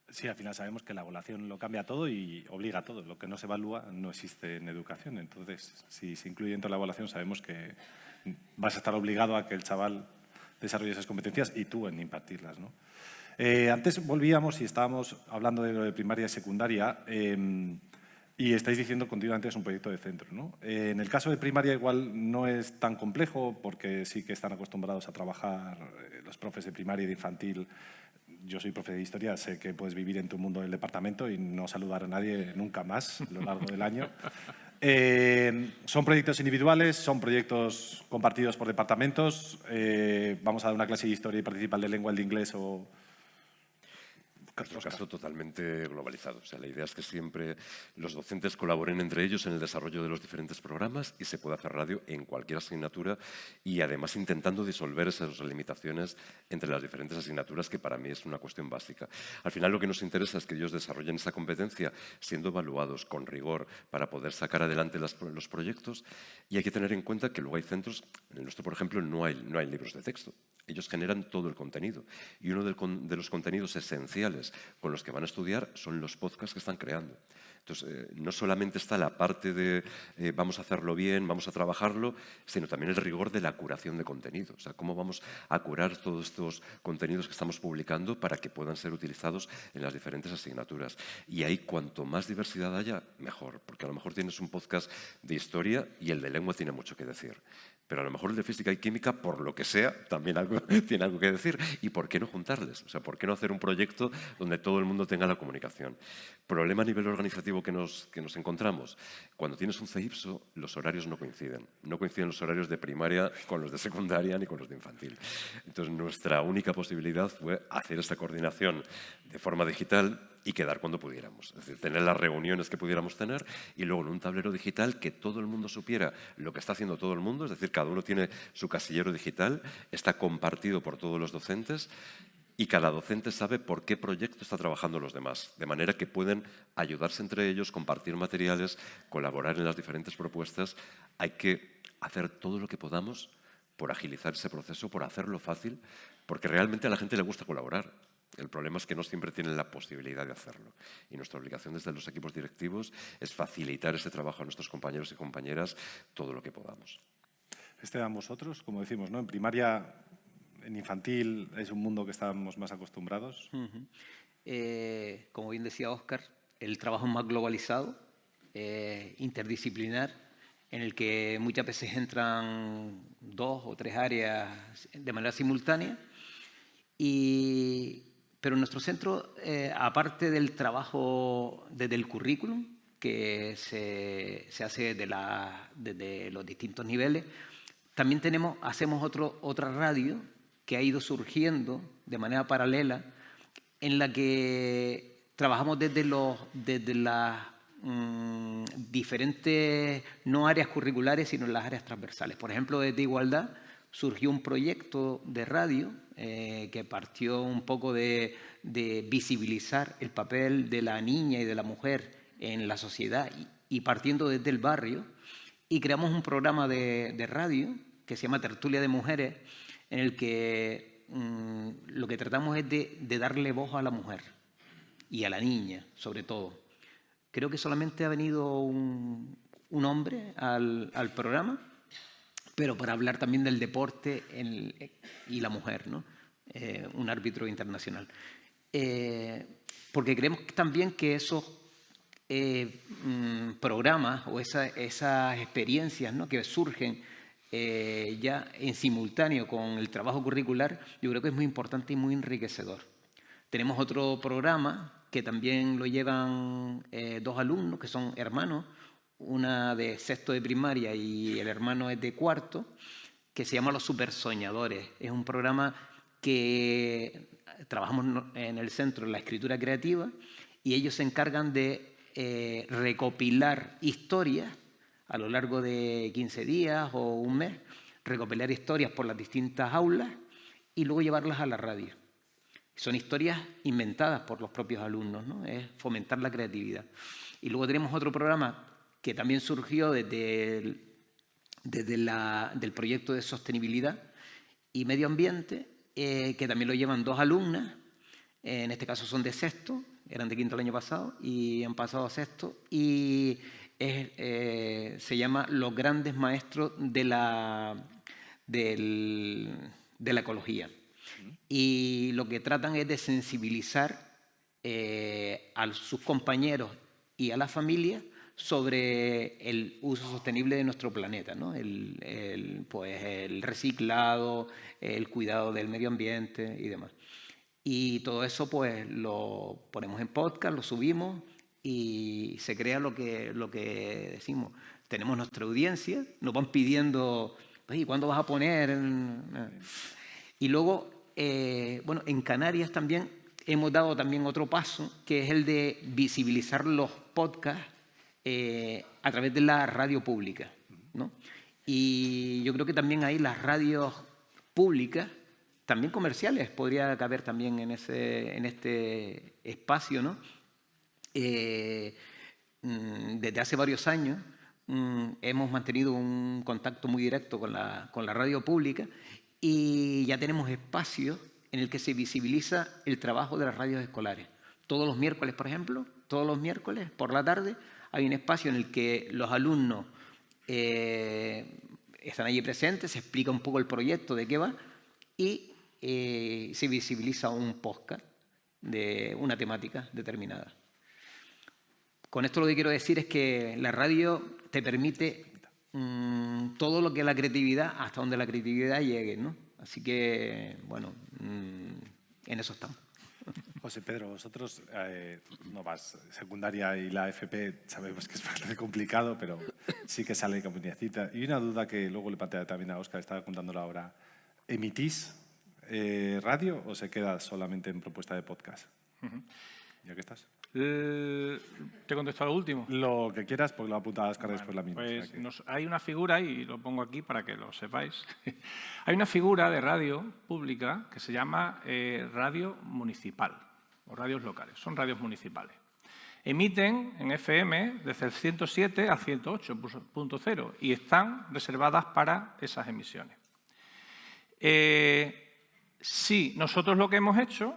S1: Sí, al final sabemos que la evaluación lo cambia todo y obliga a todo. Lo que no se evalúa no existe en educación. Entonces, si se incluye dentro de la evaluación, sabemos que vas a estar obligado a que el chaval desarrolle esas competencias y tú en impartirlas, ¿no? Antes volvíamos y estábamos hablando de lo de primaria y secundaria y estáis diciendo continuamente es un proyecto de centro, ¿no? En el caso de primaria igual no es tan complejo porque sí que están acostumbrados a trabajar los profes de primaria y de infantil. Yo soy profe de historia, sé que puedes vivir en tu mundo del departamento y no saludar a nadie nunca más a lo largo del año. Son proyectos individuales, son proyectos compartidos por departamentos. Vamos a dar una clase de historia y participa el de lengua, el de inglés o...
S2: En nuestro caso, totalmente globalizado. O sea, la idea es que siempre los docentes colaboren entre ellos en el desarrollo de los diferentes programas y se pueda hacer radio en cualquier asignatura y además intentando disolver esas limitaciones entre las diferentes asignaturas, que para mí es una cuestión básica. Al final lo que nos interesa es que ellos desarrollen esa competencia siendo evaluados con rigor para poder sacar adelante los proyectos, y hay que tener en cuenta que luego hay centros, en el nuestro por ejemplo no hay libros de texto. Ellos generan todo el contenido. Y uno de los contenidos esenciales con los que van a estudiar son los podcasts que están creando. Entonces, no solamente está la parte de vamos a hacerlo bien, vamos a trabajarlo, sino también el rigor de la curación de contenido. O sea, cómo vamos a curar todos estos contenidos que estamos publicando para que puedan ser utilizados en las diferentes asignaturas. Y ahí, cuanto más diversidad haya, mejor. Porque a lo mejor tienes un podcast de historia y el de lengua tiene mucho que decir. Pero a lo mejor el de física y química, por lo que sea, también tiene algo que decir. ¿Y por qué no juntarles? O sea, ¿por qué no hacer un proyecto donde todo el mundo tenga la comunicación? Problema a nivel organizativo que nos encontramos. Cuando tienes un CEIPSO, los horarios no coinciden. No coinciden los horarios de primaria con los de secundaria ni con los de infantil. Entonces, nuestra única posibilidad fue hacer esta coordinación de forma digital y quedar cuando pudiéramos. Es decir, tener las reuniones que pudiéramos tener y luego en un tablero digital que todo el mundo supiera lo que está haciendo todo el mundo, es decir, cada uno tiene su casillero digital, está compartido por todos los docentes y cada docente sabe por qué proyecto está trabajando los demás, de manera que pueden ayudarse entre ellos, compartir materiales, colaborar en las diferentes propuestas. Hay que hacer todo lo que podamos por agilizar ese proceso, por hacerlo fácil, porque realmente a la gente le gusta colaborar. El problema es que no siempre tienen la posibilidad de hacerlo. Y nuestra obligación desde los equipos directivos es facilitar ese trabajo a nuestros compañeros y compañeras todo lo que podamos.
S1: Esteban, vosotros, como decimos, ¿no? En primaria, en infantil, es un mundo que estamos más acostumbrados.
S3: Como bien decía Óscar, el trabajo es más globalizado, interdisciplinar, en el que muchas veces entran 2 o 3 áreas de manera simultánea. Pero en nuestro centro, aparte del trabajo desde el currículum, que se hace desde los distintos niveles, también hacemos otra radio que ha ido surgiendo de manera paralela, en la que trabajamos desde las diferentes, no áreas curriculares, sino las áreas transversales. Por ejemplo, desde Igualdad surgió un proyecto de radio que partió un poco de visibilizar el papel de la niña y de la mujer en la sociedad y partiendo desde el barrio, y creamos un programa de radio que se llama Tertulia de Mujeres, en el que lo que tratamos es de darle voz a la mujer y a la niña, sobre todo. Creo que solamente ha venido un hombre al programa, pero para hablar también del deporte y la mujer, ¿no? Un árbitro internacional. Porque creemos también que esos programas o esas experiencias, ¿no?, que surgen ya en simultáneo con el trabajo curricular, yo creo que es muy importante y muy enriquecedor. Tenemos otro programa que también lo llevan 2 alumnos que son hermanos, una de 6º de primaria y el hermano es de 4º, que se llama Los Supersoñadores. Es un programa que trabajamos en el centro en la escritura creativa y ellos se encargan de recopilar historias a lo largo de 15 días o un mes, recopilar historias por las distintas aulas y luego llevarlas a la radio. Son historias inventadas por los propios alumnos, ¿no? Es fomentar la creatividad. Y luego tenemos otro programa que también surgió desde del proyecto de sostenibilidad y medio ambiente, que también lo llevan 2 alumnas, en este caso son de 6º, eran de 5º el año pasado y han pasado a 6º, y se llama Los grandes maestros de la ecología. Y lo que tratan es de sensibilizar a sus compañeros y a la familia sobre el uso sostenible de nuestro planeta, ¿no? Pues el reciclado, el cuidado del medio ambiente y demás. Y todo eso pues lo ponemos en podcast, lo subimos y se crea lo que decimos. Tenemos nuestra audiencia, nos van pidiendo, oye, ¿cuándo vas a poner? Y luego, bueno, en Canarias también hemos dado también otro paso, que es el de visibilizar los podcasts a través de la radio pública, ¿no? Y yo creo que también ahí las radios públicas, también comerciales, podría caber también en este espacio, ¿no? Desde hace varios años hemos mantenido un contacto muy directo con la radio pública y ya tenemos espacios en el que se visibiliza el trabajo de las radios escolares. Todos los miércoles, por ejemplo, todos los miércoles por la tarde hay un espacio en el que los alumnos están allí presentes, se explica un poco el proyecto, de qué va, y se visibiliza un podcast de una temática determinada. Con esto lo que quiero decir es que la radio te permite todo lo que es la creatividad, hasta donde la creatividad llegue, ¿no? Así que, bueno, en eso estamos.
S1: José Pedro, vosotros no vas secundaria y la FP sabemos que es bastante complicado, pero sí que sale como niñecita. Y una duda que luego le planteé también a Óscar, estaba contándolo ahora. ¿Emitís radio o se queda solamente en propuesta de podcast? ¿Ya que estás?
S4: ¿Te contesto a lo último?
S1: Lo que quieras, porque lo apunta Óscar después la misma.
S4: Pues
S1: o sea que...
S4: hay una figura, y lo pongo aquí para que lo sepáis. Hay una figura de radio pública que se llama radio municipal o radios locales. Son radios municipales. Emiten en FM desde el 107 al 108.0 y están reservadas para esas emisiones. Sí, nosotros lo que hemos hecho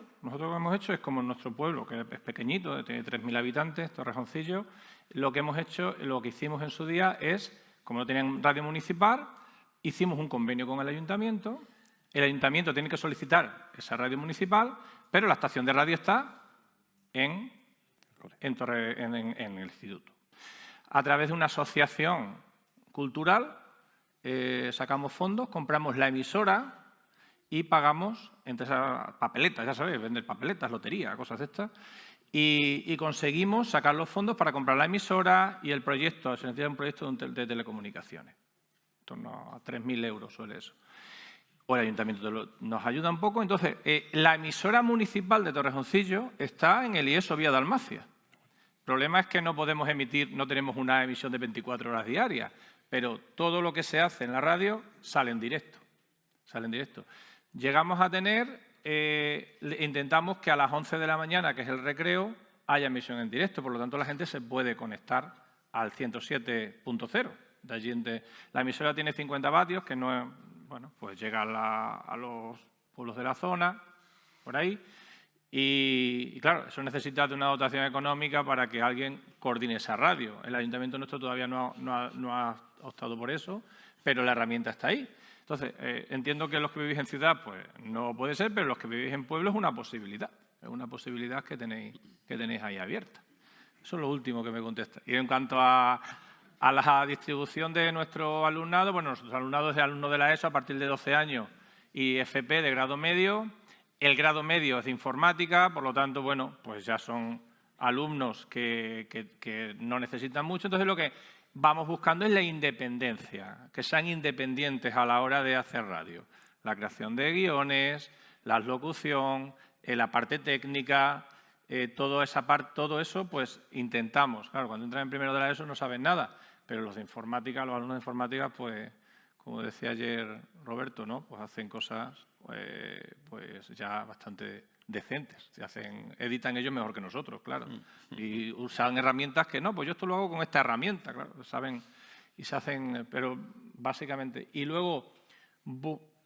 S4: es, como en nuestro pueblo, que es pequeñito, tiene 3.000 habitantes, Torrejoncillo, lo que hicimos en su día es, como no tenían radio municipal, hicimos un convenio con el ayuntamiento tiene que solicitar esa radio municipal, pero la estación de radio está en el instituto. A través de una asociación cultural sacamos fondos, compramos la emisora y pagamos entre esas papeletas, ya sabéis, vender papeletas, lotería, cosas de estas, y conseguimos sacar los fondos para comprar la emisora y el proyecto. Se necesita un proyecto de telecomunicaciones. En torno a 3.000 euros suele eso. O el ayuntamiento nos ayuda un poco. Entonces, la emisora municipal de Torrejoncillo está en el IESO Vía Dalmacia. El problema es que no podemos emitir, no tenemos una emisión de 24 horas diarias, pero todo lo que se hace en la radio sale en directo. Llegamos a tener, intentamos que a las 11 de la mañana, que es el recreo, haya emisión en directo. Por lo tanto, la gente se puede conectar al 107.0. De allí la emisora tiene 50 vatios, que no es, bueno, pues llega a los pueblos de la zona, por ahí. Y claro, eso necesita de una dotación económica para que alguien coordine esa radio. El ayuntamiento nuestro todavía no ha optado por eso, pero la herramienta está ahí. Entonces, entiendo que los que vivís en ciudad, pues no puede ser, pero los que vivís en pueblo es una posibilidad. Es una posibilidad que tenéis ahí abierta. Eso es lo último que me contesta. Y en cuanto a la distribución de nuestro alumnado, bueno, nuestro alumnado es de alumnos de la ESO a partir de 12 años y FP de grado medio. El grado medio es de informática, por lo tanto, bueno, pues ya son alumnos que no necesitan mucho. Entonces, lo que vamos buscando es la independencia, que sean independientes a la hora de hacer radio. La creación de guiones, la locución, la parte técnica, todo eso, pues intentamos. Claro, cuando entran en primero de la ESO no saben nada, pero los alumnos de informática, pues, como decía ayer Roberto, ¿no? Pues hacen cosas pues ya bastante decentes. Editan ellos mejor que nosotros, claro. Y usan herramientas que no, pues yo esto lo hago con esta herramienta, claro. Saben y se hacen, pero básicamente. Y luego,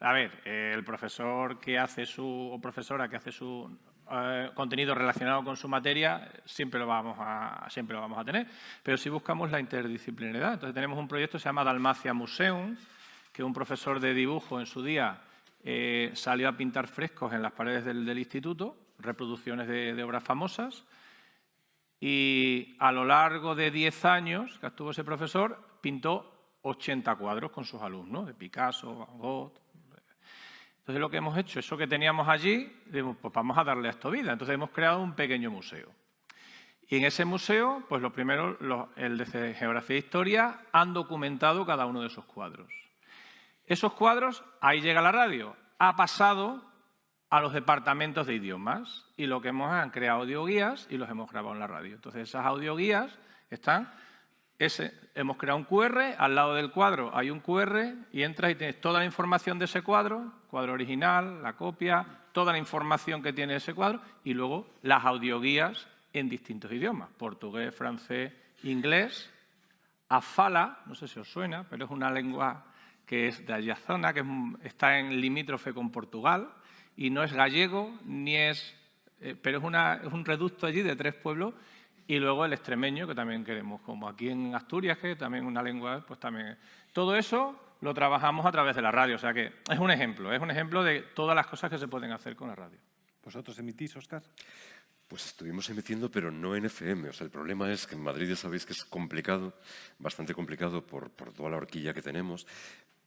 S4: a ver, el profesor que hace o profesora que hace su contenido relacionado con su materia, siempre lo vamos a tener, pero sí buscamos la interdisciplinariedad. Entonces tenemos un proyecto que se llama Dalmacia Museum, que un profesor de dibujo en su día salió a pintar frescos en las paredes del instituto, reproducciones de obras famosas, y a lo largo de 10 años que estuvo ese profesor, pintó 80 cuadros con sus alumnos, de Picasso, Van Gogh. Entonces, lo que hemos hecho, eso que teníamos allí, pues vamos a darle a esto vida. Entonces, hemos creado un pequeño museo. Y en ese museo, pues el de Geografía e Historia, han documentado cada uno de esos cuadros. Esos cuadros, ahí llega la radio, ha pasado a los departamentos de idiomas y lo que han creado audioguías y los hemos grabado en la radio. Entonces, esas audioguías están, hemos creado un QR, al lado del cuadro hay un QR y entras y tienes toda la información de ese cuadro original, la copia, toda la información que tiene ese cuadro y luego las audioguías en distintos idiomas, portugués, francés, inglés. A fala, no sé si os suena, pero es una lengua que es de aquella zona, que está en limítrofe con Portugal, y no es gallego, ni es... pero es un reducto allí de 3 pueblos, y luego el extremeño, que también queremos, como aquí en Asturias, que también una lengua, pues también... Todo eso lo trabajamos a través de la radio, o sea que es un ejemplo de todas las cosas que se pueden hacer con la radio.
S1: ¿Vosotros emitís, Óscar?
S2: Pues estuvimos emitiendo, pero no en FM. O sea, el problema es que en Madrid ya sabéis que es complicado, bastante complicado por toda la horquilla que tenemos,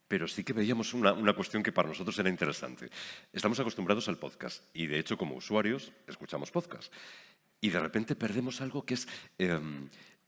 S2: pero sí que veíamos una cuestión que para nosotros era interesante. Estamos acostumbrados al podcast y, de hecho, como usuarios, escuchamos podcast. Y de repente perdemos algo que es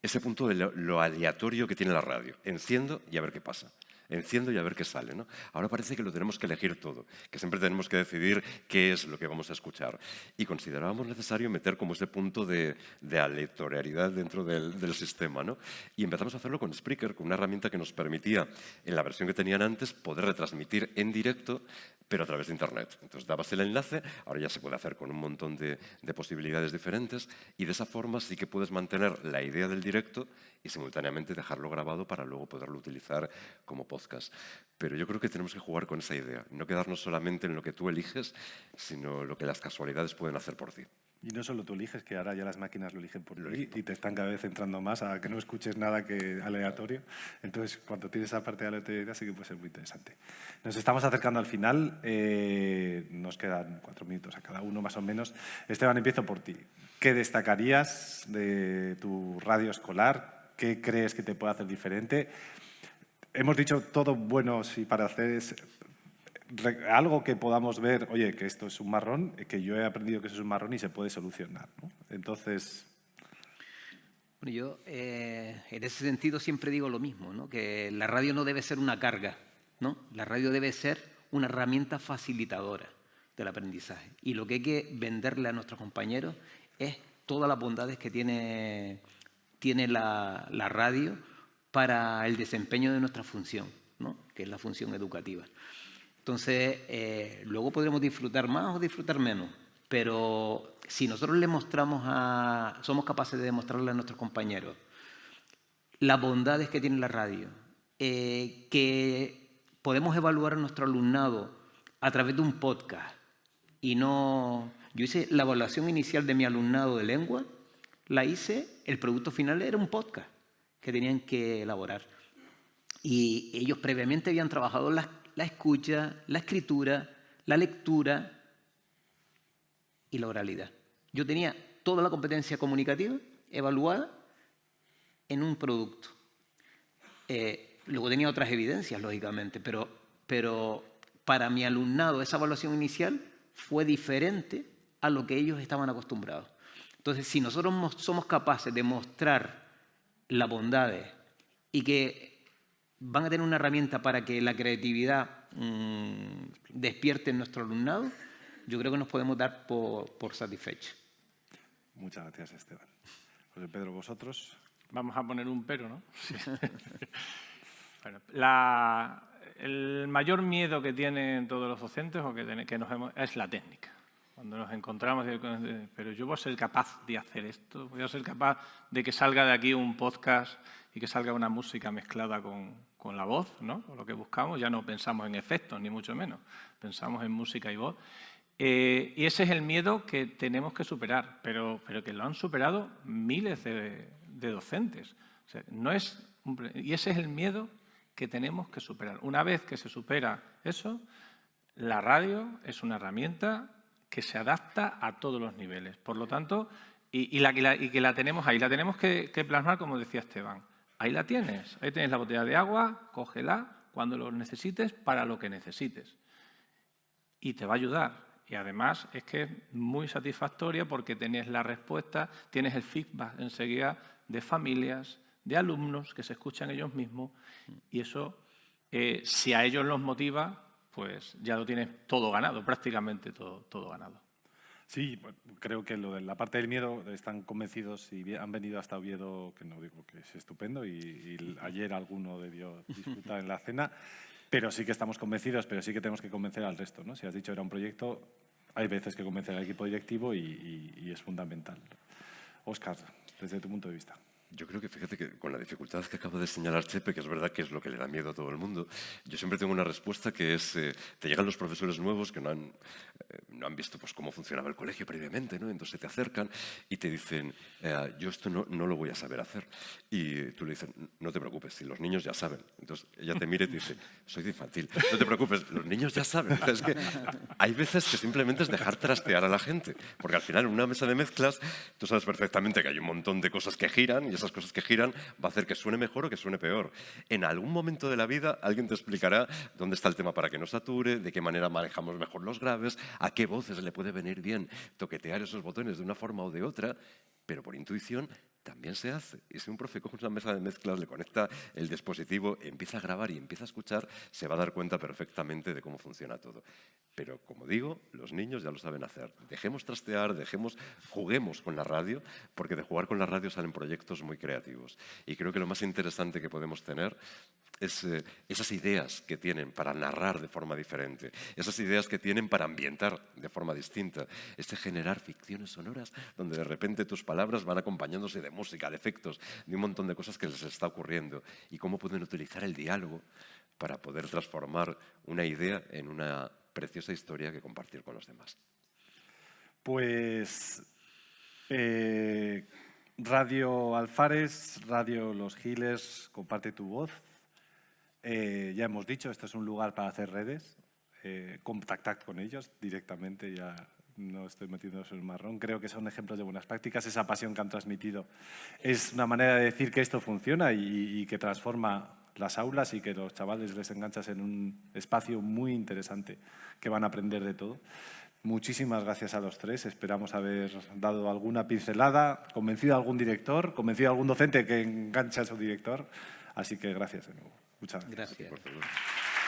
S2: ese punto de lo aleatorio que tiene la radio. Enciendo y a ver qué pasa. Enciendo y a ver qué sale, ¿no? Ahora parece que lo tenemos que elegir todo, que siempre tenemos que decidir qué es lo que vamos a escuchar. Y considerábamos necesario meter como ese punto de aleatoriedad dentro del sistema, ¿no? Y empezamos a hacerlo con Spreaker, con una herramienta que nos permitía, en la versión que tenían antes, poder retransmitir en directo, pero a través de Internet. Entonces dabas el enlace, ahora ya se puede hacer con un montón de posibilidades diferentes, y de esa forma sí que puedes mantener la idea del directo y simultáneamente dejarlo grabado para luego poderlo utilizar como podcast. Pero yo creo que tenemos que jugar con esa idea, no quedarnos solamente en lo que tú eliges, sino lo que las casualidades pueden hacer por ti.
S1: Y no solo tú eliges, que ahora ya las máquinas lo eligen por ti y te están cada vez entrando más a que no escuches nada que aleatorio. Entonces, cuando tienes esa parte de aleatoriedad sí que puede ser muy interesante. Nos estamos acercando al final. Nos quedan 4 minutos a cada uno, más o menos. Esteban, empiezo por ti. ¿Qué destacarías de tu radio escolar? ¿Qué crees que te puede hacer diferente? Hemos dicho todo bueno si para hacer es algo que podamos ver, oye, que esto es un marrón, que yo he aprendido que eso es un marrón y se puede solucionar, ¿no? Entonces...
S3: Bueno, yo en ese sentido siempre digo lo mismo, ¿no? Que la radio no debe ser una carga, ¿no? La radio debe ser una herramienta facilitadora del aprendizaje. Y lo que hay que venderle a nuestros compañeros es todas las bondades que tiene la radio para el desempeño de nuestra función, ¿no? Que es la función educativa. Entonces, luego podremos disfrutar más o disfrutar menos, pero si nosotros somos capaces de demostrarle a nuestros compañeros las bondades que tiene la radio, que podemos evaluar a nuestro alumnado a través de un podcast y no... Yo hice la evaluación inicial de mi alumnado de lengua, la hice, el producto final era un podcast que tenían que elaborar. Y ellos previamente habían trabajado la escucha, la escritura, la lectura y la oralidad. Yo tenía toda la competencia comunicativa evaluada en un producto. Luego tenía otras evidencias, lógicamente, pero para mi alumnado esa evaluación inicial fue diferente a lo que ellos estaban acostumbrados. Entonces, si nosotros somos capaces de mostrar las bondades y que van a tener una herramienta para que la creatividad despierte en nuestro alumnado, yo creo que nos podemos dar por satisfechos.
S1: Muchas gracias, Esteban. José Pedro, vosotros...
S4: Vamos a poner un pero, ¿no? Sí. Bueno, el mayor miedo que tienen todos los docentes es la técnica. Cuando nos encontramos, pero yo voy a ser capaz de hacer esto, voy a ser capaz de que salga de aquí un podcast y que salga una música mezclada con la voz, ¿no? Con lo que buscamos. Ya no pensamos en efectos, ni mucho menos. Pensamos en música y voz. Y ese es el miedo que tenemos que superar, pero que lo han superado miles de docentes. O sea, y ese es el miedo que tenemos que superar. Una vez que se supera eso, la radio es una herramienta que se adapta a todos los niveles. Por lo tanto, y que la tenemos ahí, la tenemos que plasmar, como decía Esteban. Ahí la tienes, ahí tienes la botella de agua, cógela cuando lo necesites, para lo que necesites. Y te va a ayudar. Y además es que es muy satisfactoria porque tienes la respuesta, tienes el feedback enseguida de familias, de alumnos que se escuchan ellos mismos, y eso, si a ellos los motiva, pues ya lo tienes todo ganado, prácticamente todo ganado.
S1: Sí, creo que lo de la parte del miedo están convencidos y han venido hasta Oviedo, que no digo que es estupendo, y ayer alguno debió disfrutar en la cena, pero sí que estamos convencidos, pero sí que tenemos que convencer al resto, ¿no? Si has dicho era un proyecto, hay veces que convencer al equipo directivo y es fundamental. Óscar, desde tu punto de vista.
S2: Yo creo que, fíjate que con la dificultad que acaba de señalar Chepe, que es verdad que es lo que le da miedo a todo el mundo, yo siempre tengo una respuesta que es, te llegan los profesores nuevos que no han visto pues, cómo funcionaba el colegio previamente, ¿no? Entonces te acercan y te dicen, yo esto no lo voy a saber hacer. Y tú le dices, no te preocupes, si los niños ya saben. Entonces ella te mira y te dice, soy de infantil, no te preocupes, los niños ya saben. O sea, es que hay veces que simplemente es dejar trastear a la gente, porque al final en una mesa de mezclas tú sabes perfectamente que hay un montón de cosas que giran y esas cosas que giran va a hacer que suene mejor o que suene peor. En algún momento de la vida alguien te explicará dónde está el tema para que no sature, de qué manera manejamos mejor los graves, a qué voces le puede venir bien toquetear esos botones de una forma o de otra, pero por intuición también se hace. Y si un profe coge una mesa de mezclas, le conecta el dispositivo, empieza a grabar y empieza a escuchar, se va a dar cuenta perfectamente de cómo funciona todo. Pero, como digo, los niños ya lo saben hacer. Dejemos trastear, juguemos con la radio, porque de jugar con la radio salen proyectos muy creativos. Y creo que lo más interesante que podemos tener es esas ideas que tienen para narrar de forma diferente, esas ideas que tienen para ambientar de forma distinta, generar ficciones sonoras donde de repente tus palabras van acompañándose de música, de efectos, de un montón de cosas que les está ocurriendo y cómo pueden utilizar el diálogo para poder transformar una idea en una preciosa historia que compartir con los demás.
S1: Pues Radio Alfares, Radio Los Giles, comparte tu voz. Ya hemos dicho, esto es un lugar para hacer redes. Contactad con ellos directamente, ya no estoy metiéndonos en el marrón. Creo que son ejemplos de buenas prácticas. Esa pasión que han transmitido es una manera de decir que esto funciona y que transforma las aulas y que los chavales les enganchas en un espacio muy interesante que van a aprender de todo. Muchísimas gracias a los tres. Esperamos haber dado alguna pincelada, convencido a algún director, convencido a algún docente que engancha a su director. Así que gracias de nuevo. Muchas gracias.
S3: Gracias.